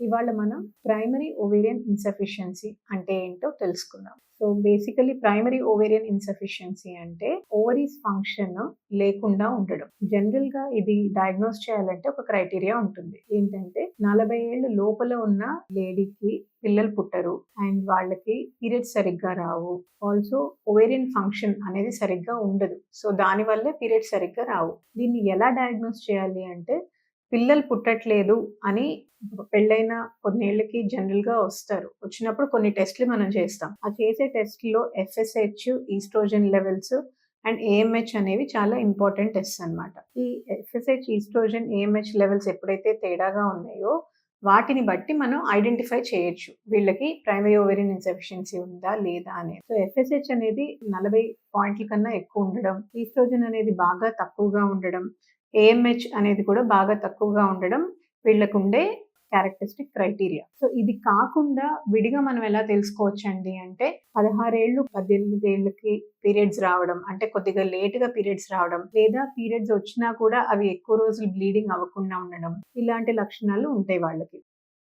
ఇవాళ మనం primary ovarian insufficiency అంటే ఏంటో తెలుసుకుందాం. So basically primary ovarian insufficiency అంటే ఓవరీస్ ఫంక్షన్ లేకుండా ఉండడం. జనరల్ గా ఇది డయాగ్నోస్ చేయాలంటే ఒక క్రైటీరియా ఉంటుంది. ఏంటంటే 40 ఏళ్ళు లోపల ఉన్న లేడీకి పిల్లలు పుట్టరు అండ్ వాళ్ళకి పీరియడ్స్ సరిగ్గా రావు. ఆల్సో ఓవేరియన్ ఫంక్షన్ అనేది సరిగ్గా ఉండదు. సో దాని వల్లే పీరియడ్స్ సరిగ్గా రావు. దీన్ని ఎలా డయాగ్నోస్ చేయాలి అంటే పిల్లలు పుట్టట్లేదు అని పెళ్ళైన కొన్నేళ్ళకి జనరల్‌గా వస్తారు. వచ్చినప్పుడు కొన్ని టెస్ట్‌లు మనం చేస్తాం. ఆ చేసే టెస్ట్‌లో FSH, oestrogen levels and AMH అనేవి చాలా ఇంపార్టెంట్ టెస్ట్స్ అన్నమాట. ఈ ఎఫ్ఎస్‌హెచ్, ఈస్ట్రోజన్, ఏఎంహెచ్ లెవెల్స్ ఎప్పుడైతే తేడాగా ఉన్నాయో వాటిని బట్టి మనం ఐడెంటిఫై చేయొచ్చు. వీళ్ళకి ప్రైమరీ ఓవేరియన్ ఇన్సఫిషియన్సీ ఉందా లేదా అనేది. సో ఎఫ్ఎస్‌హెచ్ అనేది 40 పాయింట్ల కన్నా ఎక్కువ ఉండడం, ఈస్ట్రోజన్ అనేది బాగా తక్కువగా ఉండడం, ఏఎంహెచ్ అనేది కూడా బాగా తక్కువగా ఉండడం వీళ్ళకుండే క్యారెక్టరిస్టిక్ క్రైటీరియా. సో ఇది కాకుండా విడిగా మనం ఎలా తెలుసుకోవచ్చండి అంటే 16 ఏళ్ళు, 18 ఏళ్ళకి పీరియడ్స్ రావడం అంటే కొద్దిగా లేట్‌గా పీరియడ్స్ రావడం లేదా పీరియడ్స్ వచ్చినా కూడా అవి ఎక్కువ రోజులు బ్లీడింగ్ అవ్వకుండా ఉండడం ఇలాంటి లక్షణాలు ఉంటాయి వాళ్ళకి.